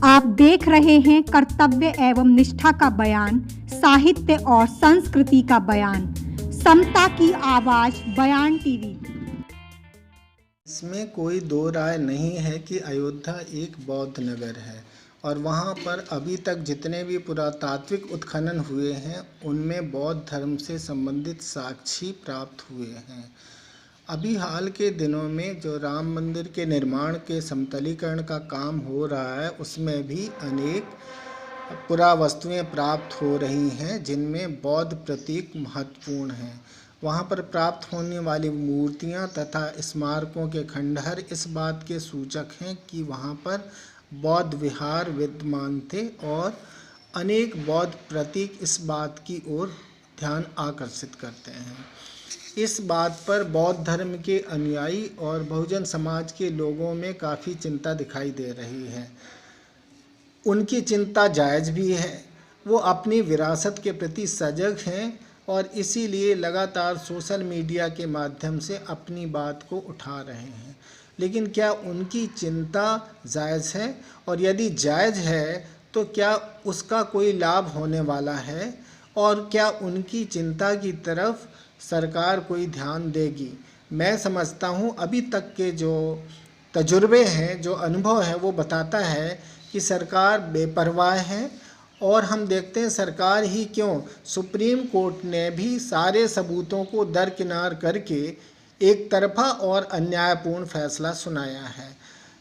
आप देख रहे हैं कर्तव्य एवं निष्ठा का बयान, साहित्य और संस्कृति का बयान, समता की आवाज बयान टीवी। इसमें कोई दो राय नहीं है कि अयोध्या एक बौद्ध नगर है और वहाँ पर अभी तक जितने भी पुरातात्विक उत्खनन हुए हैं उनमें बौद्ध धर्म से संबंधित साक्ष्य प्राप्त हुए हैं। अभी हाल के दिनों में जो राम मंदिर के निर्माण के समतलीकरण का काम हो रहा है उसमें भी अनेक पुरावस्तुएं प्राप्त हो रही हैं जिनमें बौद्ध प्रतीक महत्वपूर्ण हैं। वहाँ पर प्राप्त होने वाली मूर्तियाँ तथा स्मारकों के खंडहर इस बात के सूचक हैं कि वहाँ पर बौद्ध विहार विद्यमान थे और अनेक बौद्ध प्रतीक इस बात की ओर ध्यान आकर्षित करते हैं। इस बात पर बौद्ध धर्म के अनुयायी और बहुजन समाज के लोगों में काफ़ी चिंता दिखाई दे रही है। उनकी चिंता जायज़ भी है, वो अपनी विरासत के प्रति सजग हैं और इसीलिए लगातार सोशल मीडिया के माध्यम से अपनी बात को उठा रहे हैं। लेकिन क्या उनकी चिंता जायज़ है? और यदि जायज़ है तो क्या उसका कोई लाभ होने वाला है? और क्या उनकी चिंता की तरफ सरकार कोई ध्यान देगी? मैं समझता हूँ अभी तक के जो तजुर्बे हैं, जो अनुभव है, वो बताता है कि सरकार बेपरवाह है। और हम देखते हैं सरकार ही क्यों, सुप्रीम कोर्ट ने भी सारे सबूतों को दरकिनार करके एक तरफा और अन्यायपूर्ण फैसला सुनाया है।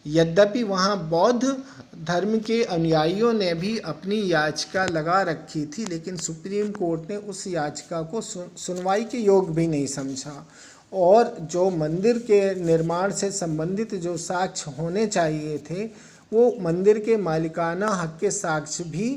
यद्यपि वहाँ बौद्ध धर्म के अनुयायियों ने भी अपनी याचिका लगा रखी थी, लेकिन सुप्रीम कोर्ट ने उस याचिका को सुनवाई के योग्य भी नहीं समझा और जो मंदिर के निर्माण से संबंधित जो साक्ष्य होने चाहिए थे वो मंदिर के मालिकाना हक के साक्ष्य भी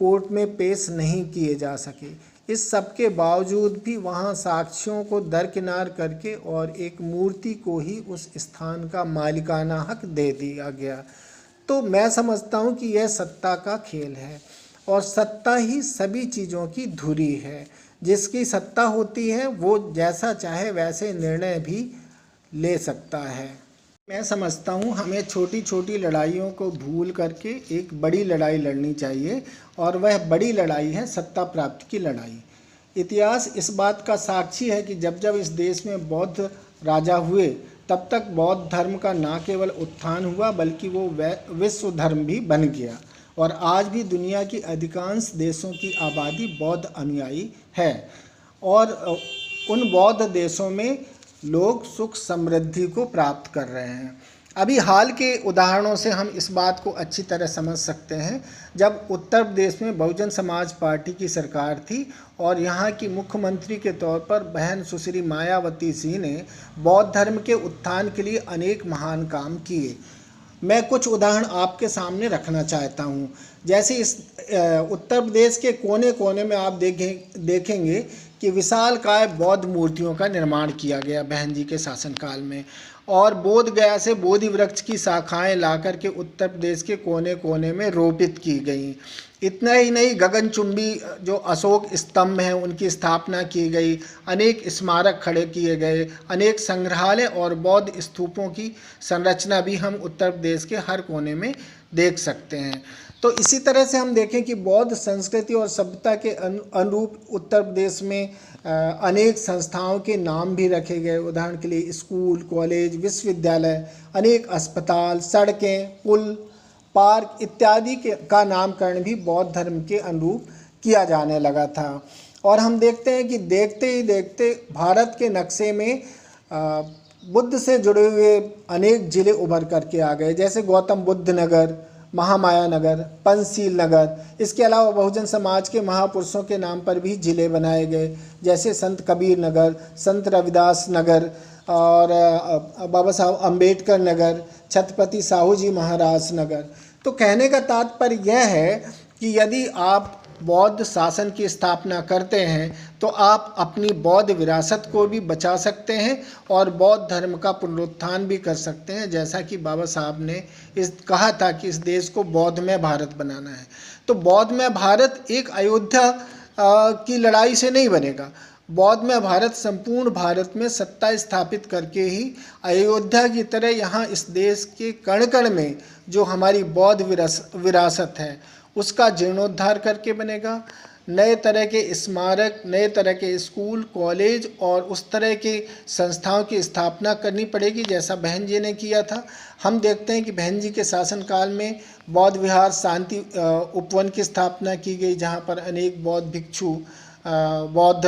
कोर्ट में पेश नहीं किए जा सके। इस सब के बावजूद भी वहाँ साक्ष्यों को दरकिनार करके और एक मूर्ति को ही उस स्थान का मालिकाना हक दे दिया गया। तो मैं समझता हूँ कि यह सत्ता का खेल है और सत्ता ही सभी चीज़ों की धुरी है। जिसकी सत्ता होती है वो जैसा चाहे वैसे निर्णय भी ले सकता है। मैं समझता हूँ हमें छोटी छोटी लड़ाइयों को भूल करके एक बड़ी लड़ाई लड़नी चाहिए और वह बड़ी लड़ाई है सत्ता प्राप्ति की लड़ाई। इतिहास इस बात का साक्षी है कि जब जब इस देश में बौद्ध राजा हुए तब तक बौद्ध धर्म का न केवल उत्थान हुआ बल्कि वो विश्व धर्म भी बन गया और आज भी दुनिया की अधिकांश देशों की आबादी बौद्ध अनुयायी है और उन बौद्ध देशों में लोग सुख समृद्धि को प्राप्त कर रहे हैं। अभी हाल के उदाहरणों से हम इस बात को अच्छी तरह समझ सकते हैं। जब उत्तर प्रदेश में बहुजन समाज पार्टी की सरकार थी और यहाँ की मुख्यमंत्री के तौर पर बहन सुश्री मायावती जी ने बौद्ध धर्म के उत्थान के लिए अनेक महान काम किए। मैं कुछ उदाहरण आपके सामने रखना चाहता हूँ। जैसे इस उत्तर प्रदेश के कोने कोने में आप देखेंगे कि विशालकाय बौद्ध मूर्तियों का निर्माण किया गया बहन जी के शासनकाल में और बोध गया से बोधि वृक्ष की शाखाएं लाकर के उत्तर प्रदेश के कोने कोने में रोपित की गई। इतना ही नहीं, गगनचुंबी जो अशोक स्तंभ हैं उनकी स्थापना की गई, अनेक स्मारक खड़े किए गए, अनेक संग्रहालय और बौद्ध स्तूपों की संरचना भी हम उत्तर प्रदेश के हर कोने में देख सकते हैं। तो इसी तरह से हम देखें कि बौद्ध संस्कृति और सभ्यता के अनुरूप उत्तर प्रदेश में अनेक संस्थाओं के नाम भी रखे गए। उदाहरण के लिए स्कूल, कॉलेज, विश्वविद्यालय, अनेक अस्पताल, सड़कें, पुल, पार्क इत्यादि का नामकरण भी बौद्ध धर्म के अनुरूप किया जाने लगा था। और हम देखते हैं कि देखते ही देखते भारत के नक्शे में बुद्ध से जुड़े हुए अनेक जिले उभर करके आ गए, जैसे गौतम बुद्ध नगर, महामाया नगर, पंचशील नगर। इसके अलावा बहुजन समाज के महापुरुषों के नाम पर भी जिले बनाए गए, जैसे संत कबीर नगर, संत रविदास नगर और बाबा साहब अम्बेडकर नगर, छत्रपति साहू जी महाराज नगर। तो कहने का तात्पर्य यह है कि यदि आप बौद्ध शासन की स्थापना करते हैं तो आप अपनी बौद्ध विरासत को भी बचा सकते हैं और बौद्ध धर्म का पुनरुत्थान भी कर सकते हैं, जैसा कि बाबा साहब ने कहा था कि इस देश को बौद्धमय भारत बनाना है। तो बौद्धमय भारत एक अयोध्या की लड़ाई से नहीं बनेगा। बौद्ध में भारत संपूर्ण भारत में सत्ता स्थापित करके ही अयोध्या की तरह यहाँ इस देश के कण कण में जो हमारी बौद्ध विरासत है उसका जीर्णोद्धार करके बनेगा। नए तरह के स्मारक, नए तरह के स्कूल, कॉलेज और उस तरह की संस्थाओं की स्थापना करनी पड़ेगी जैसा बहन जी ने किया था। हम देखते हैं कि बहन जी के शासनकाल में बौद्ध विहार शांति उपवन की स्थापना की गई, जहाँ पर अनेक बौद्ध भिक्षु बौद्ध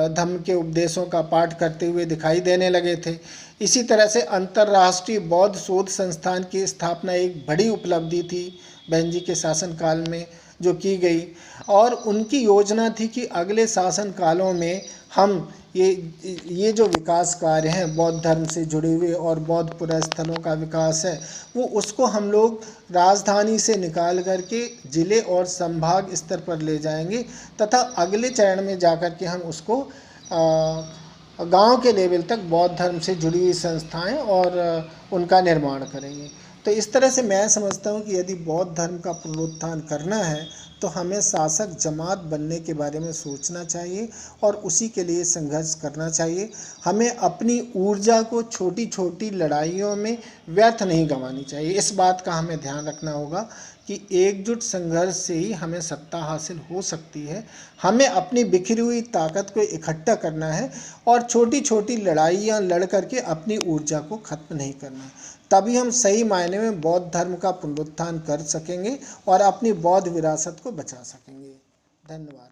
धर्म के उपदेशों का पाठ करते हुए दिखाई देने लगे थे। इसी तरह से अंतर्राष्ट्रीय बौद्ध शोध संस्थान की स्थापना एक बड़ी उपलब्धि थी बहन जी के शासनकाल में जो की गई, और उनकी योजना थी कि अगले शासन कालों में हम ये जो विकास कार्य हैं बौद्ध धर्म से जुड़े हुए और बौद्ध पुरास्थलों का विकास है वो उसको हम लोग राजधानी से निकाल करके जिले और संभाग स्तर पर ले जाएंगे तथा अगले चरण में जाकर के हम उसको गांव के लेवल तक बौद्ध धर्म से जुड़ी हुई संस्थाएं और उनका निर्माण करेंगे। तो इस तरह से मैं समझता हूँ कि यदि बौद्ध धर्म का पुनरुत्थान करना है तो हमें शासक जमात बनने के बारे में सोचना चाहिए और उसी के लिए संघर्ष करना चाहिए। हमें अपनी ऊर्जा को छोटी छोटी लड़ाइयों में व्यर्थ नहीं गंवानी चाहिए। इस बात का हमें ध्यान रखना होगा कि एकजुट संघर्ष से ही हमें सत्ता हासिल हो सकती है। हमें अपनी बिखरी हुई ताकत को इकट्ठा करना है और छोटी छोटी लड़ाइयाँ लड़ करके अपनी ऊर्जा को खत्म नहीं करना है। तभी हम सही मायने में बौद्ध धर्म का पुनरुत्थान कर सकेंगे और अपनी बौद्ध विरासत को बचा सकेंगे। धन्यवाद।